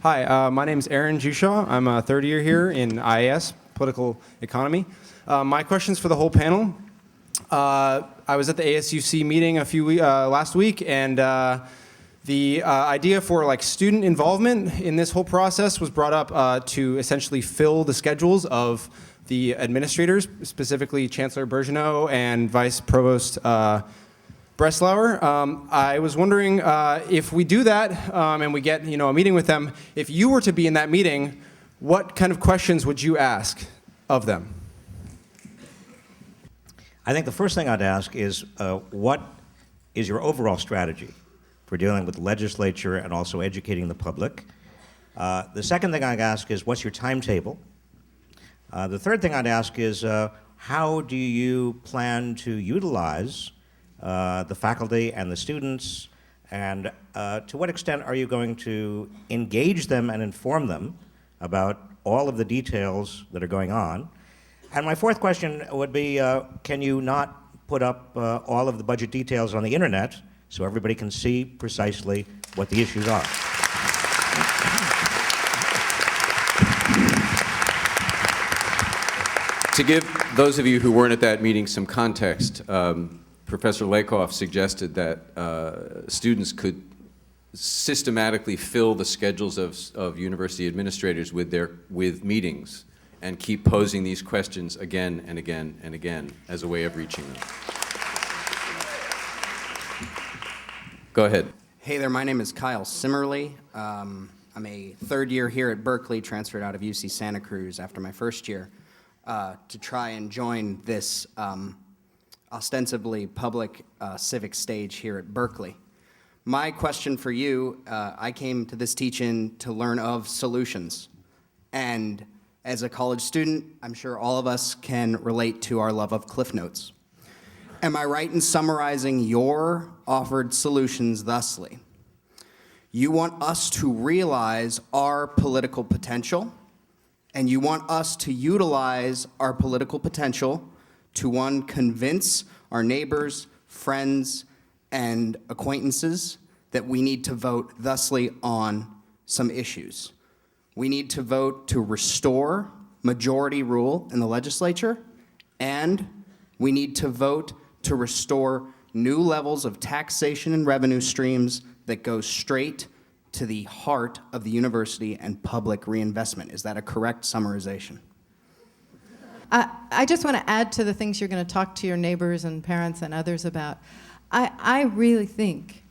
Hi, my name is Aaron Jushaw. I'm a third year here in IAS, Political Economy. My question's for the whole panel. I was at the ASUC meeting last week, and the idea for student involvement in this whole process was brought up to essentially fill the schedules of the administrators, specifically Chancellor Bergeneau and Vice Provost Breslauer. I was wondering if we do that and we get a meeting with them, if you were to be in that meeting, what kind of questions would you ask of them? I think the first thing I'd ask is what is your overall strategy for dealing with the legislature and also educating the public? The second thing I'd ask is what's your timetable? The third thing I'd ask is how do you plan to utilize the faculty and the students, and to what extent are you going to engage them and inform them about all of the details that are going on? And my fourth question would be, can you not put up all of the budget details on the internet so everybody can see precisely what the issues are? To give those of you who weren't at that meeting some context, Professor Lakoff suggested that students could systematically fill the schedules of university administrators with meetings and keep posing these questions again and again and again as a way of reaching them. Go ahead. Hey there, my name is Kyle Simmerly. I'm a third year here at Berkeley, transferred out of UC Santa Cruz after my first year to try and join this ostensibly public civic stage here at Berkeley. My question for you, I came to this teach-in to learn of solutions. And as a college student, I'm sure all of us can relate to our love of Cliff Notes. Am I right in summarizing your offered solutions thusly? You want us to realize our political potential, and you want us to utilize our political potential to, one, convince our neighbors, friends, and acquaintances that we need to vote thusly on some issues. We need to vote to restore majority rule in the legislature, and we need to vote to restore new levels of taxation and revenue streams that go straight to the heart of the university and public reinvestment. Is that a correct summarization? I just want to add to the things you're going to talk to your neighbors and parents and others about. I really think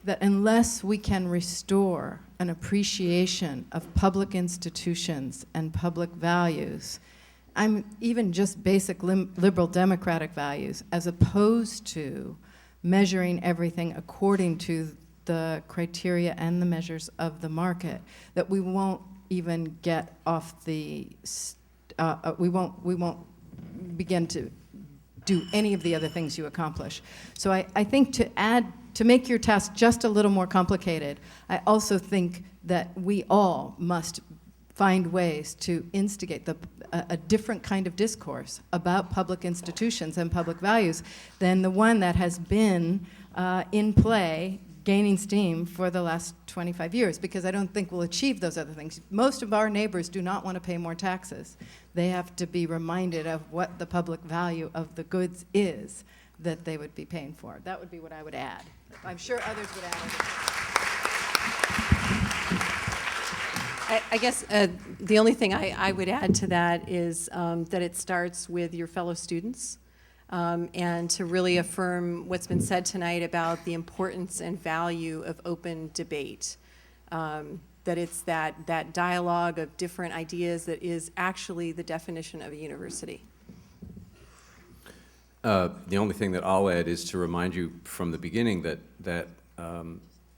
that unless we can restore an appreciation of public institutions and public values, even just basic liberal democratic values, as opposed to measuring everything according to the criteria and the measures of the market, that we won't even get off the we won't begin to do any of the other things you accomplish. So I think to make your task just a little more complicated, I also think that we all must find ways to instigate a different kind of discourse about public institutions and public values than the one that has been in play, gaining steam for the last 25 years, because I don't think we'll achieve those other things. Most of our neighbors do not want to pay more taxes. They have to be reminded of what the public value of the goods is that they would be paying for. That would be what I would add. I'm sure others would add. I guess the only thing I would add to that is that it starts with your fellow students. And to really affirm what's been said tonight about the importance and value of open debate. That it's that dialogue of different ideas that is actually the definition of a university. The only thing that I'll add is to remind you from the beginning that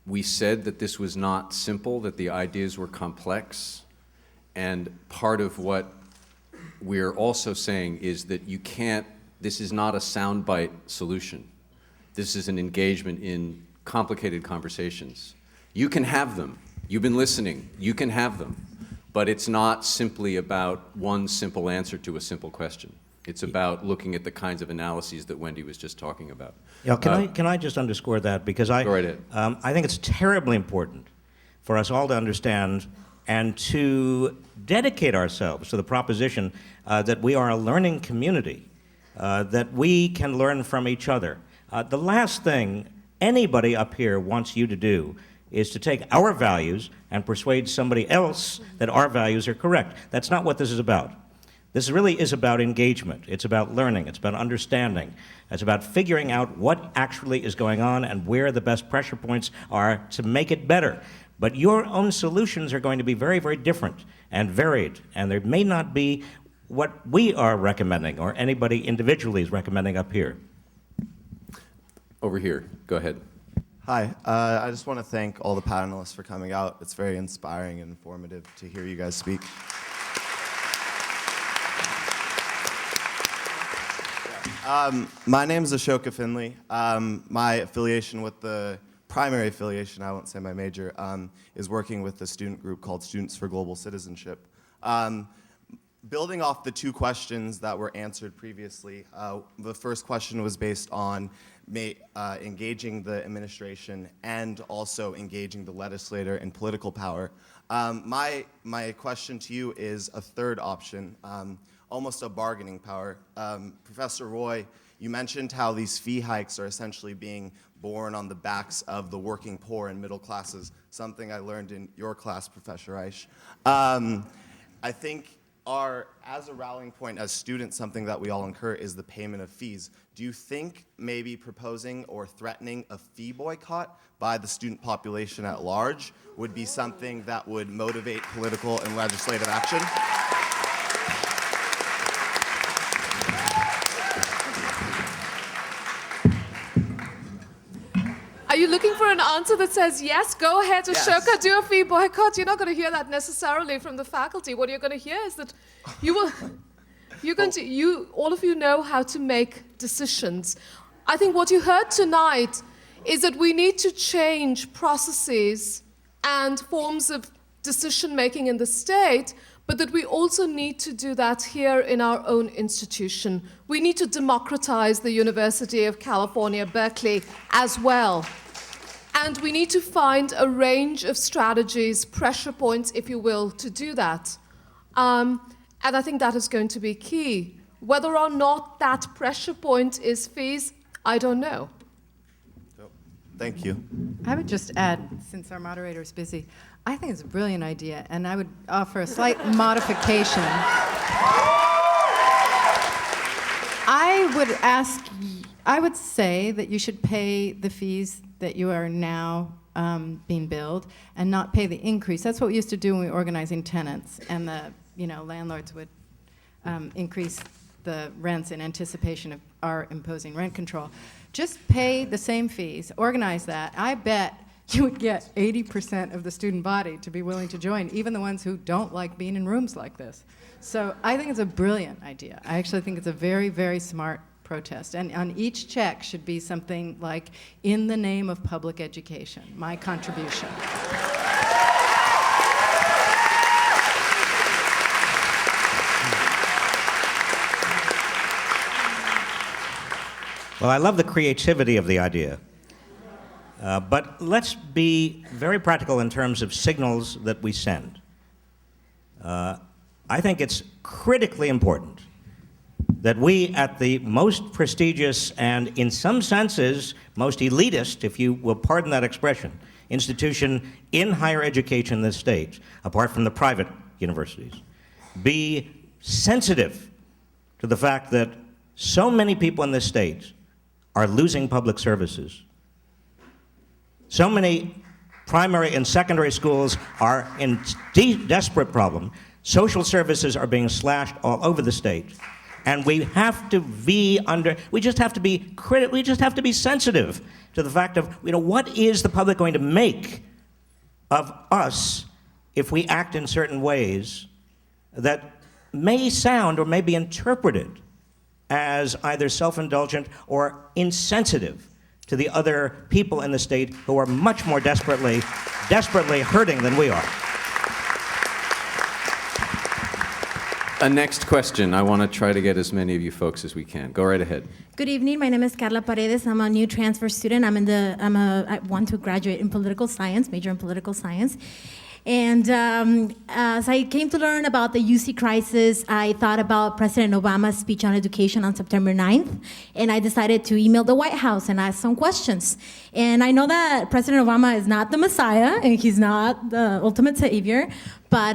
we said that this was not simple, that the ideas were complex, and part of what we're also saying is that this is not a soundbite solution. This is an engagement in complicated conversations. You can have them. You've been listening. You can have them. But it's not simply about one simple answer to a simple question. It's about looking at the kinds of analyses that Wendy was just talking about. Yeah, can I just underscore that? Because go right ahead. I think it's terribly important for us all to understand and to dedicate ourselves to the proposition that we are a learning community, that we can learn from each other. The last thing anybody up here wants you to do is to take our values and persuade somebody else that our values are correct. That's not what this is about. This really is about engagement. It's about learning. It's about understanding. It's about figuring out what actually is going on and where the best pressure points are to make it better. But your own solutions are going to be very, very different and varied, and there may not be what we are recommending or anybody individually is recommending up here. Over here, go ahead. Hi, I just want to thank all the panelists for coming out. It's very inspiring and informative to hear you guys speak. My name is Ashoka Finley. My affiliation with the primary affiliation, I won't say my major, is working with a student group called Students for Global Citizenship. Building off the two questions that were answered previously, the first question was based on engaging the administration and also engaging the legislator and political power. My question to you is a third option, almost a bargaining power. Professor Roy, you mentioned how these fee hikes are essentially being borne on the backs of the working poor and middle classes, something I learned in your class, Professor Reich. I think as a rallying point as students, something that we all incur is the payment of fees. Do you think maybe proposing or threatening a fee boycott by the student population at large would be something that would motivate political and legislative action? Are you looking for an answer that says, yes, go ahead, Ashoka, Yes. do a fee boycott? You're not going to hear that necessarily from the faculty. What you're going to hear is that all of you know how to make decisions. I think what you heard tonight is that we need to change processes and forms of decision-making in the state, but that we also need to do that here in our own institution. We need to democratize the University of California, Berkeley, as well. And we need to find a range of strategies, pressure points, if you will, to do that. And I think that is going to be key. Whether or not that pressure point is fees, I don't know. Thank you. I would just add, since our moderator is busy, I think it's a brilliant idea, and I would offer a slight modification. I would say that you should pay the fees that you are now being billed and not pay the increase. That's what we used to do when we were organizing tenants, and the landlords would increase the rents in anticipation of our imposing rent control. Just pay the same fees, organize that. I bet you would get 80% of the student body to be willing to join, even the ones who don't like being in rooms like this. So I think it's a brilliant idea. I actually think it's a very, very smart protest. And on each check should be something like, in the name of public education, my contribution. Well, I love the creativity of the idea. But let's be very practical in terms of signals that we send. I think it's critically important that we, at the most prestigious and, in some senses, most elitist, if you will pardon that expression, institution in higher education in this state, apart from the private universities, be sensitive to the fact that so many people in this state are losing public services. So many primary and secondary schools are in desperate problem. Social services are being slashed all over the state. And we have to we just have to be sensitive to the fact of, what is the public going to make of us if we act in certain ways that may sound or may be interpreted as either self-indulgent or insensitive to the other people in the state who are much more desperately hurting than we are. A next question. I want to try to get as many of you folks as we can. Go right ahead. Good evening. My name is Carla Paredes. I'm a new transfer student. I want to graduate in political science, major in political science. And as I came to learn about the UC crisis, I thought about President Obama's speech on education on September 9th, and I decided to email the White House and ask some questions. And I know that President Obama is not the Messiah, and he's not the ultimate savior, but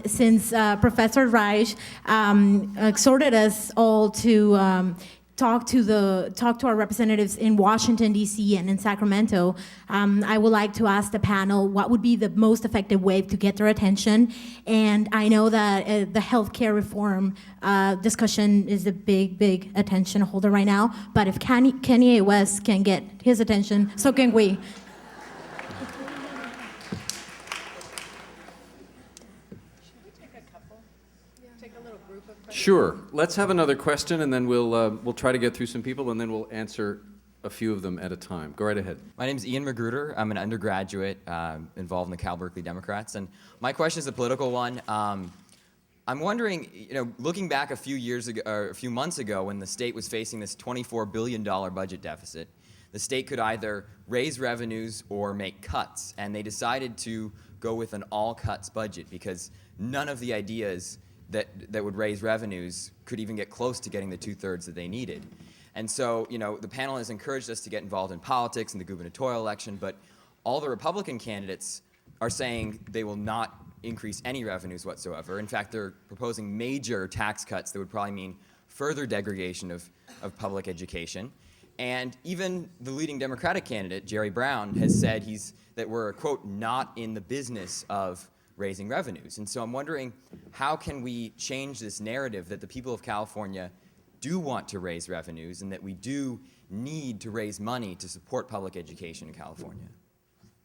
since Professor Reich exhorted us all to talk to our representatives in Washington, D.C. and in Sacramento, I would like to ask the panel what would be the most effective way to get their attention. And I know that the healthcare reform discussion is a big attention holder right now, but if Kanye West can get his attention, so can we. Sure. Let's have another question, and then we'll try to get through some people, and then we'll answer a few of them at a time. Go right ahead. My name is Ian Magruder. I'm an undergraduate involved in the Cal Berkeley Democrats, and my question is a political one. I'm wondering, looking back a few months ago, when the state was facing this $24 billion budget deficit, the state could either raise revenues or make cuts, and they decided to go with an all-cuts budget because none of the ideas that would raise revenues could even get close to getting the 2/3 that they needed. And so, the panel has encouraged us to get involved in politics and the gubernatorial election, but all the Republican candidates are saying they will not increase any revenues whatsoever. In fact, they're proposing major tax cuts that would probably mean further degradation of public education. And even the leading Democratic candidate, Jerry Brown, has said that we're, quote, not in the business of raising revenues. And so I'm wondering, how can we change this narrative that the people of California do want to raise revenues and that we do need to raise money to support public education in California?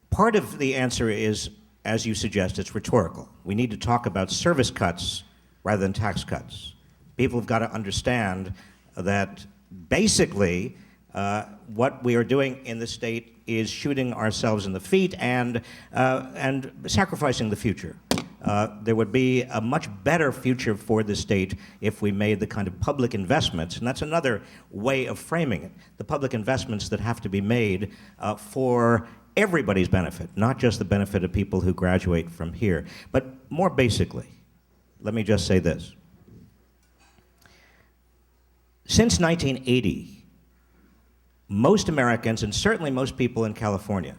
Part of the answer is, as you suggest, it's rhetorical. We need to talk about service cuts rather than tax cuts. People have got to understand that basically what we are doing in the state is shooting ourselves in the feet and sacrificing the future. There would be a much better future for the state if we made the kind of public investments, and that's another way of framing it, the public investments that have to be made for everybody's benefit, not just the benefit of people who graduate from here. But more basically, let me just say this. Since 1980, most Americans, and certainly most people in California,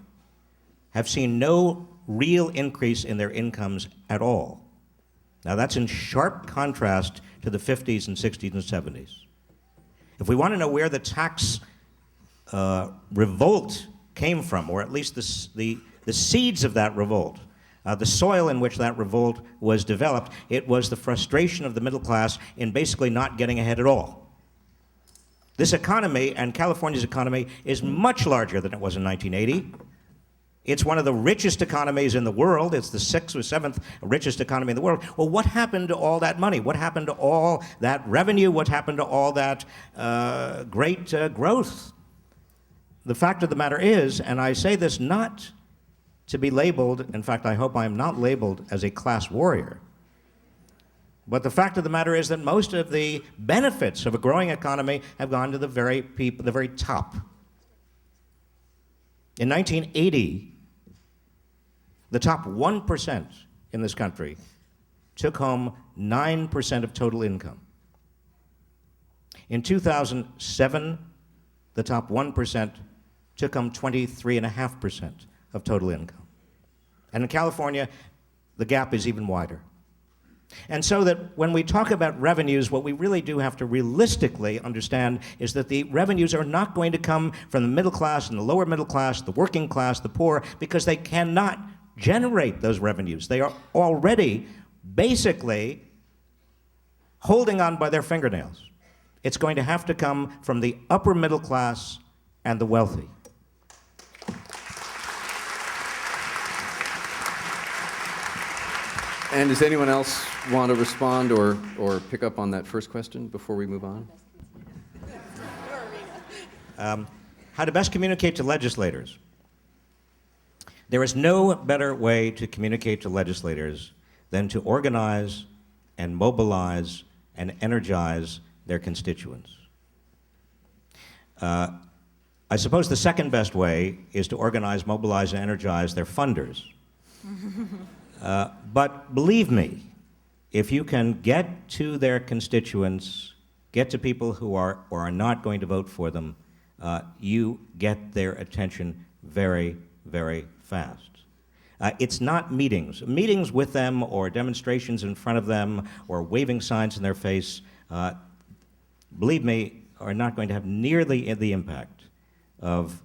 have seen no real increase in their incomes at all. Now, that's in sharp contrast to the 50s and 60s and 70s. If we want to know where the tax revolt came from, or at least the seeds of that revolt, the soil in which that revolt was developed, it was the frustration of the middle class in basically not getting ahead at all. This economy, and California's economy, is much larger than it was in 1980. It's one of the richest economies in the world. It's the 6th or 7th richest economy in the world. Well, what happened to all that money? What happened to all that revenue? What happened to all that great growth? The fact of the matter is, and I say this not to be labeled, in fact, I hope I am not labeled as a class warrior, but the fact of the matter is that most of the benefits of a growing economy have gone to the very people, the very top. In 1980, the top 1% in this country took home 9% of total income. In 2007, the top 1% took home 23.5% of total income. And in California, the gap is even wider. And so that when we talk about revenues, what we really do have to realistically understand is that the revenues are not going to come from the middle class and the lower middle class, the working class, the poor, because they cannot generate those revenues. They are already basically holding on by their fingernails. It's going to have to come from the upper middle class and the wealthy. And does anyone else want to respond or pick up on that first question before we move on? How to best communicate to legislators. There is no better way to communicate to legislators than to organize and mobilize and energize their constituents. I suppose the second best way is to organize, mobilize, and energize their funders. But believe me, if you can get to their constituents, get to people who are or are not going to vote for them, you get their attention very, very fast. It's not meetings. Meetings with them or demonstrations in front of them or waving signs in their face, believe me, are not going to have nearly the impact of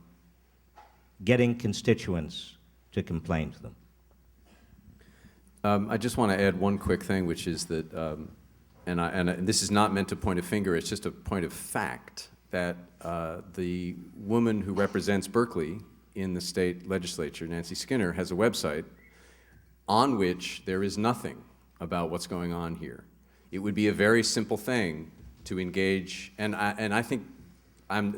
getting constituents to complain to them. I just want to add one quick thing, which is that, and this is not meant to point a finger, it's just a point of fact, that the woman who represents Berkeley in the state legislature, Nancy Skinner, has a website on which there is nothing about what's going on here. It would be a very simple thing to engage, and I think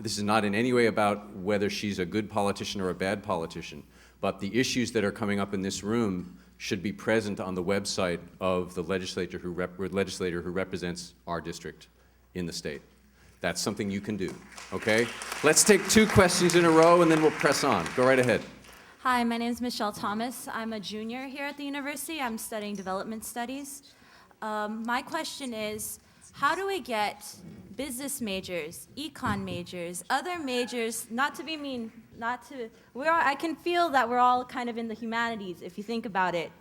this is not in any way about whether she's a good politician or a bad politician, but the issues that are coming up in this room should be present on the website of the legislator who represents our district in the state. That's something you can do, okay? Let's take 2 questions in a row and then we'll press on. Go right ahead. Hi, my name is Michelle Thomas. I'm a junior here at the university. I'm studying development studies. My question is, how do we get business majors, econ majors, other majors, not to be mean, I can feel that we're all kind of in the humanities, if you think about it.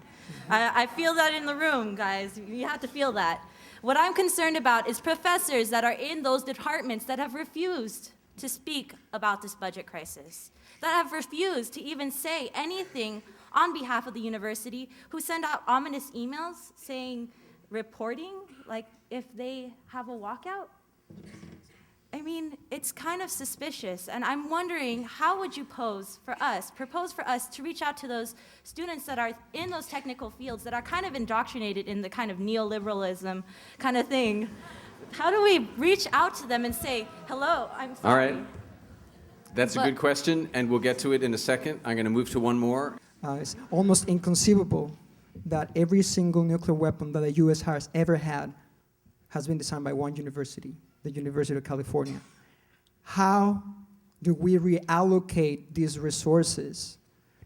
I feel that in the room, guys. You have to feel that. What I'm concerned about is professors that are in those departments that have refused to speak about this budget crisis, that have refused to even say anything on behalf of the university, who send out ominous emails saying, reporting, like if they have a walkout. I mean, it's kind of suspicious, and I'm wondering, how would you propose for us to reach out to those students that are in those technical fields that are kind of indoctrinated in the kind of neoliberalism kind of thing? How do we reach out to them and say, hello, I'm sorry. All right. That's a good question, and we'll get to it in a second. I'm going to move to one more. It's almost inconceivable that every single nuclear weapon that the U.S. has ever had has been designed by one university, the University of California. How do we reallocate these resources,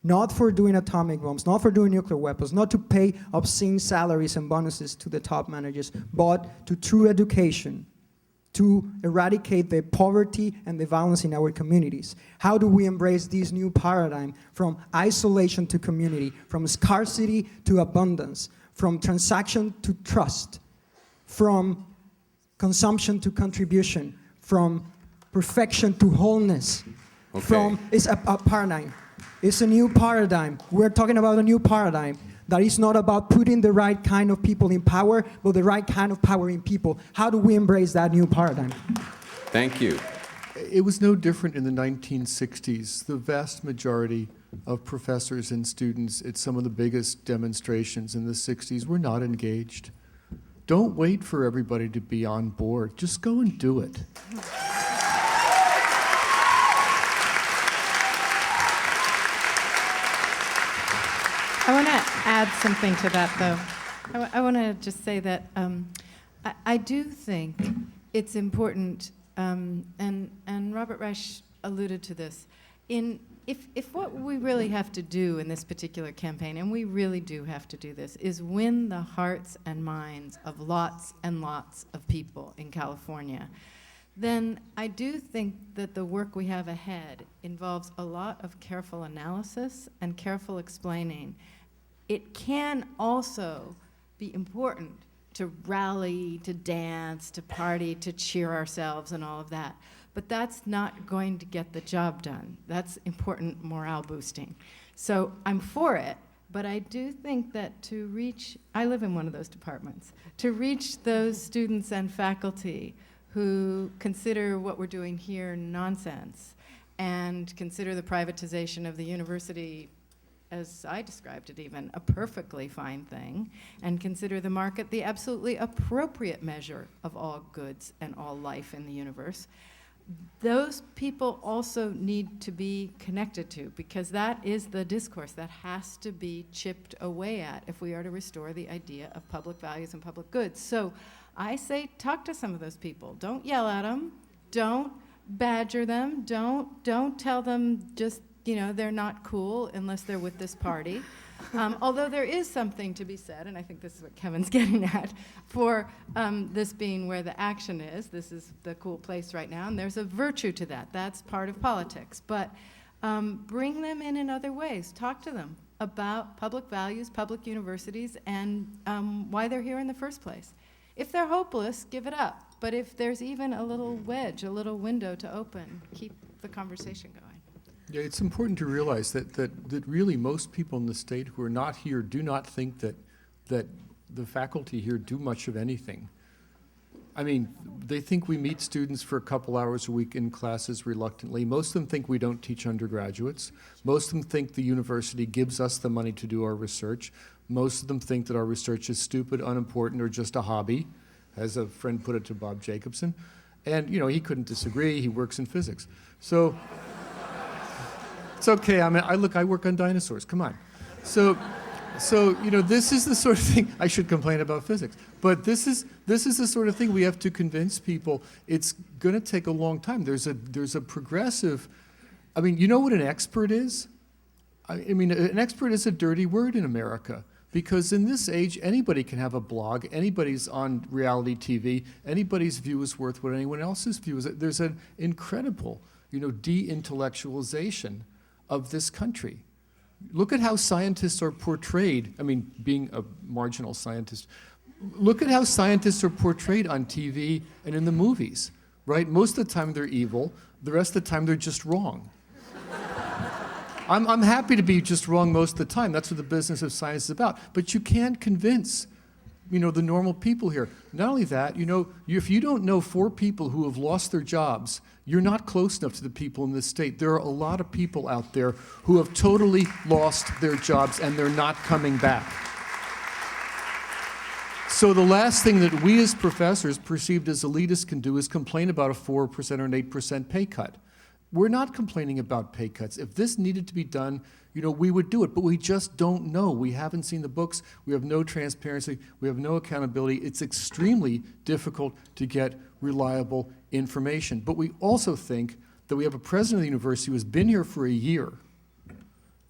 not for doing atomic bombs, not for doing nuclear weapons, not to pay obscene salaries and bonuses to the top managers, but to true education, to eradicate the poverty and the violence in our communities? How do we embrace this new paradigm from isolation to community, from scarcity to abundance, from transaction to trust, from consumption to contribution, from perfection to wholeness? Okay. It's a paradigm. It's a new paradigm. We're talking about a new paradigm that is not about putting the right kind of people in power, but the right kind of power in people. How do we embrace that new paradigm? Thank you. It was no different in the 1960s. The vast majority of professors and students at some of the biggest demonstrations in the 60s were not engaged. Don't wait for everybody to be on board. Just go and do it. I want to add something to that, though. I want to just say that I do think it's important, and Robert Reich alluded to this, if what we really have to do in this particular campaign, and we really do have to do this, is win the hearts and minds of lots and lots of people in California, then I do think that the work we have ahead involves a lot of careful analysis and careful explaining. It can also be important to rally, to dance, to party, to cheer ourselves and all of that. But that's not going to get the job done. That's important morale boosting. So I'm for it, but I do think that to reach, I live in one of those departments, to reach those students and faculty who consider what we're doing here nonsense and consider the privatization of the university, as I described it even, a perfectly fine thing, and consider the market the absolutely appropriate measure of all goods and all life in the universe. Those people also need to be connected to, because that is the discourse that has to be chipped away at if we are to restore the idea of public values and public goods. So I say talk to some of those people. Don't yell at them. Don't badger them. Don't tell them just, they're not cool unless they're with this party. Although there is something to be said, and I think this is what Kevin's getting at, for this being where the action is. This is the cool place right now, and there's a virtue to that. That's part of politics. But bring them in other ways. Talk to them about public values, public universities, and why they're here in the first place. If they're hopeless, give it up. But if there's even a little wedge, a little window to open, keep the conversation going. Yeah, it's important to realize that really most people in the state who are not here do not think that the faculty here do much of anything. I mean, they think we meet students for a couple hours a week in classes reluctantly. Most of them think we don't teach undergraduates. Most of them think the university gives us the money to do our research. Most of them think that our research is stupid, unimportant, or just a hobby, as a friend put it to Bob Jacobson. And, you know, he couldn't disagree. He works in physics. So it's okay. I mean, I work on dinosaurs. Come on. So, you know, this is the sort of thing, I should complain about physics, but this is the sort of thing we have to convince people. It's going to take a long time. There's a progressive, I mean, you know what an expert is? I mean, an expert is a dirty word in America, because in this age, anybody can have a blog, anybody's on reality TV, anybody's view is worth what anyone else's view is. There's an incredible, you know, de-intellectualization of this country. Look at how scientists are portrayed. I mean, being a marginal scientist, look at how scientists are portrayed on TV and in the movies, right? Most of the time they're evil. The rest of the time they're just wrong. I'm happy to be just wrong most of the time. That's what the business of science is about. But you can't convince, you know, the normal people here. Not only that, you know, if you don't know 4 people who have lost their jobs, you're not close enough to the people in this state. There are a lot of people out there who have totally lost their jobs and they're not coming back. So the last thing that we as professors, perceived as elitists, can do is complain about a 4% or an 8% pay cut. We're not complaining about pay cuts. If this needed to be done, you know, we would do it, but we just don't know. We haven't seen the books. We have no transparency. We have no accountability. It's extremely difficult to get reliable information. But we also think that we have a president of the university who has been here for a year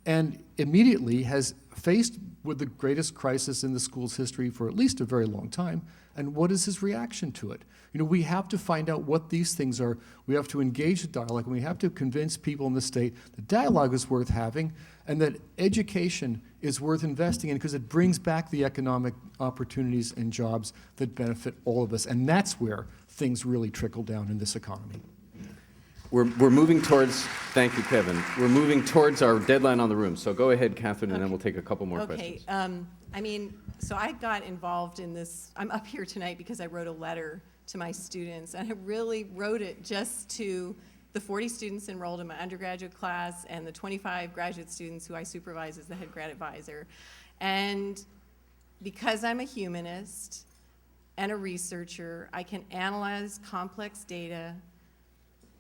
and immediately has faced with the greatest crisis in the school's history for at least a very long time. And what is his reaction to it? You know, we have to find out what these things are. We have to engage the dialogue, and we have to convince people in the state that dialogue is worth having and that education is worth investing in because it brings back the economic opportunities and jobs that benefit all of us. And that's where things really trickle down in this economy. We're moving towards, thank you, Kevin. We're moving towards our deadline on the room. So go ahead, Catherine, and then we'll take a couple more questions. Okay. I mean, so I got involved in this. I'm up here tonight because I wrote a letter to my students, and I really wrote it just to the 40 students enrolled in my undergraduate class and the 25 graduate students who I supervise as the head grad advisor. And because I'm a humanist and a researcher, I can analyze complex data,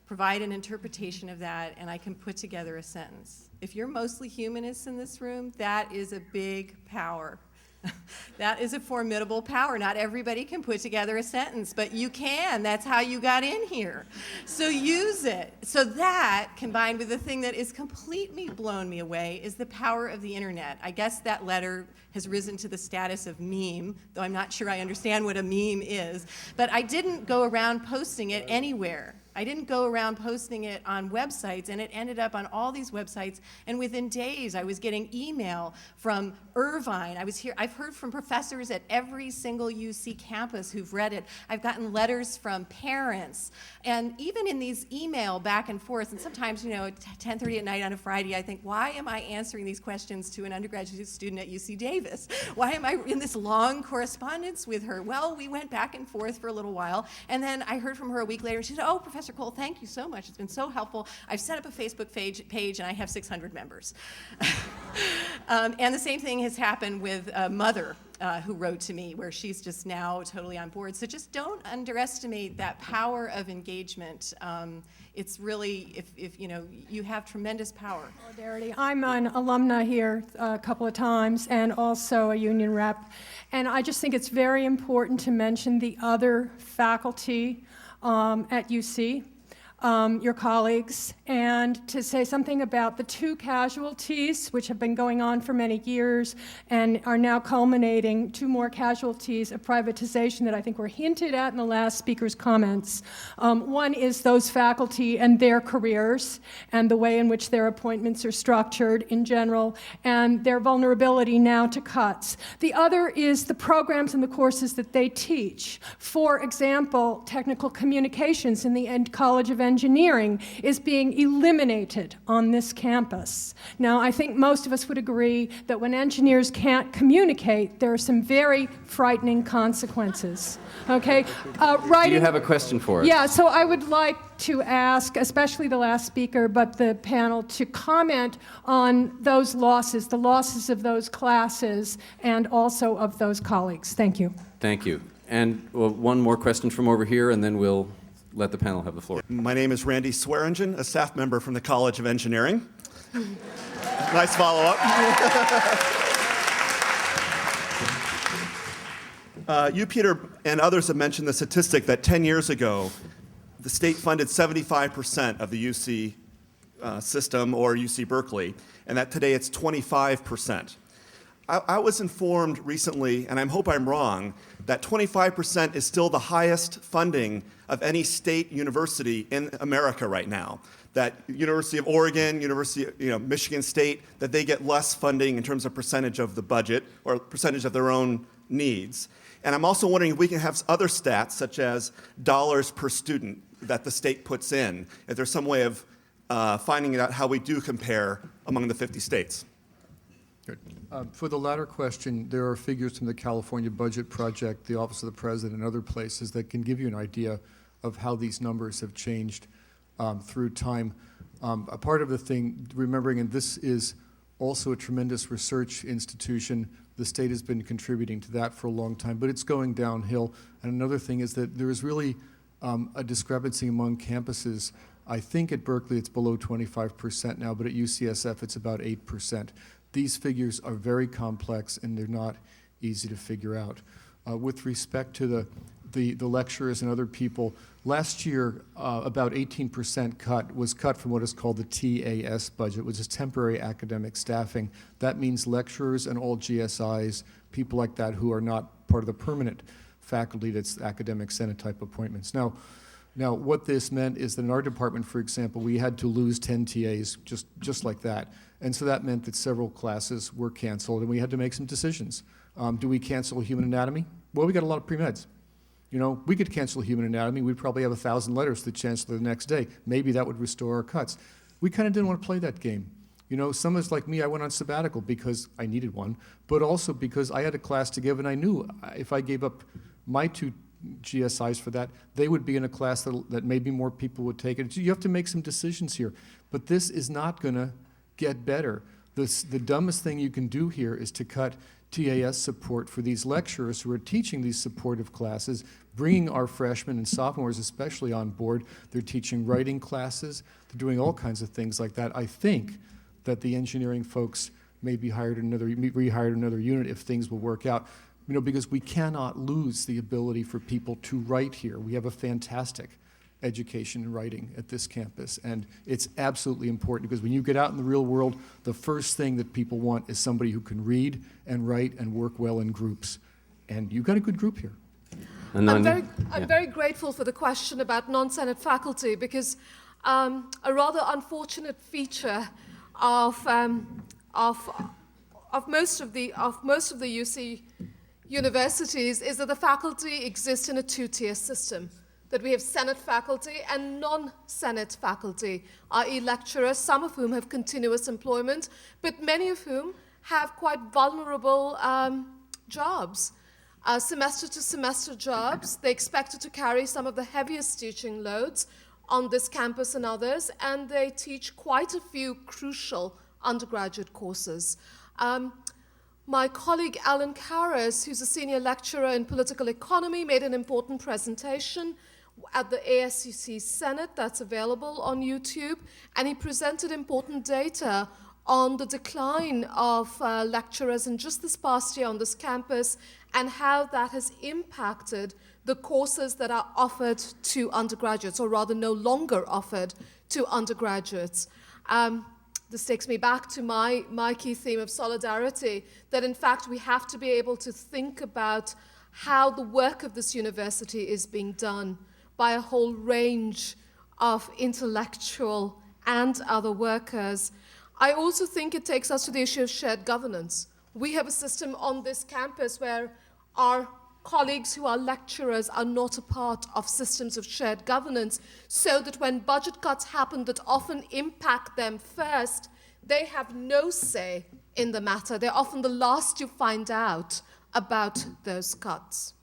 provide an interpretation of that, and I can put together a sentence. If you're mostly humanists in this room, that is a big power. That is a formidable power. Not everybody can put together a sentence, but you can. That's how you got in here. So use it. So that, combined with the thing that is completely blown me away, is the power of the internet. I guess that letter has risen to the status of meme, though I'm not sure I understand what a meme is. But I didn't go around posting it anywhere. I didn't go around posting it on websites, and it ended up on all these websites, and within days I was getting email from Irvine. I've heard from professors at every single UC campus who've read it. I've gotten letters from parents, and even in these email back and forth, and sometimes, you know, at 10:30 at night on a Friday, I think, why am I answering these questions to an undergraduate student at UC Davis? Why am I in this long correspondence with her? Well, we went back and forth for a little while, and then I heard from her a week later, and she said, oh, Professor Cole, thank you so much. It's been so helpful. I've set up a Facebook page and I have 600 members. And the same thing has happened with a mother who wrote to me, where she's just now totally on board. So just don't underestimate that power of engagement. It's really, if you know, you have tremendous power. Solidarity. I'm an alumna here a couple of times and also a union rep. And I just think it's very important to mention the other faculty at UC. your colleagues and to say something about the two casualties, which have been going on for many years and are now culminating, two more casualties of privatization that I think were hinted at in the last speaker's comments. One is those faculty and their careers and the way in which their appointments are structured in general and their vulnerability now to cuts. The other is the programs and the courses that they teach. For example, technical communications in the College of Engineering is being eliminated on this campus. Now, I think most of us would agree that when engineers can't communicate, there are some very frightening consequences. Okay? Do you have a question for us? Yeah, so I would like to ask, especially the last speaker, but the panel, to comment on those losses, the losses of those classes, and also of those colleagues. Thank you. Thank you. And well, one more question from over here, and then we'll let the panel have the floor. My name is Randy Swearingen, a staff member from the College of Engineering. Nice follow-up. You, Peter, and others have mentioned the statistic that 10 years ago, the state funded 75% of the UC system or UC Berkeley, and that today it's 25%. I was informed recently, and I hope I'm wrong, that 25% is still the highest funding of any state university in America right now. That University of Oregon, University of Michigan State, that they get less funding in terms of percentage of the budget or percentage of their own needs. And I'm also wondering if we can have other stats, such as dollars per student that the state puts in, if there's some way of finding out how we do compare among the 50 states. Good. For the latter question, there are figures from the California Budget Project, the Office of the President, and other places that can give you an idea of how these numbers have changed through time. A part of the thing, remembering, and this is also a tremendous research institution, the state has been contributing to that for a long time, but it's going downhill. And another thing is that there is really a discrepancy among campuses. I think at Berkeley it's below 25% now, but at UCSF it's about 8%. These figures are very complex and they're not easy to figure out. With respect to the lecturers and other people, last year about 18% was cut from what is called the TAS budget, which is temporary academic staffing. That means lecturers and all GSIs, people like that who are not part of the permanent faculty, that's academic senate type appointments. Now what this meant is that in our department, for example, we had to lose 10 TAs just like that. And so that meant that several classes were canceled and we had to make some decisions. Do we cancel human anatomy? Well, we got a lot of pre-meds. You know, we could cancel human anatomy. We'd probably have 1,000 letters to the chancellor the next day. Maybe that would restore our cuts. We kind of didn't want to play that game. You know, some of us like me, I went on sabbatical because I needed one, but also because I had a class to give and I knew if I gave up my 2 GSIs for that, they would be in a class that maybe more people would take it. You have to make some decisions here. But this is not going to get better. The dumbest thing you can do here is to cut TAS support for these lecturers who are teaching these supportive classes, bringing our freshmen and sophomores especially on board. They're teaching writing classes. They're doing all kinds of things like that. I think that the engineering folks may be rehired another unit if things will work out. You know, because we cannot lose the ability for people to write here. We have a fantastic education in writing at this campus, and it's absolutely important because when you get out in the real world, the first thing that people want is somebody who can read and write and work well in groups. And you've got a good group here. I'm very grateful for the question about non-Senate faculty because a rather unfortunate feature of most of the UC universities is that the faculty exist in a 2-tier system, that we have Senate faculty and non-Senate faculty, i.e. lecturers, some of whom have continuous employment, but many of whom have quite vulnerable jobs, semester-to-semester jobs. They're expected to carry some of the heaviest teaching loads on this campus and others, and they teach quite a few crucial undergraduate courses. My colleague Alan Karras, who's a senior lecturer in political economy, made an important presentation at the ASUC Senate that's available on YouTube, and he presented important data on the decline of lecturers in just this past year on this campus and how that has impacted the courses that are offered to undergraduates, or rather no longer offered to undergraduates. This takes me back to my key theme of solidarity, that in fact we have to be able to think about how the work of this university is being done by a whole range of intellectual and other workers. I also think it takes us to the issue of shared governance. We have a system on this campus where our colleagues who are lecturers are not a part of systems of shared governance, so that when budget cuts happen that often impact them first, they have no say in the matter. They're often the last to find out about those cuts.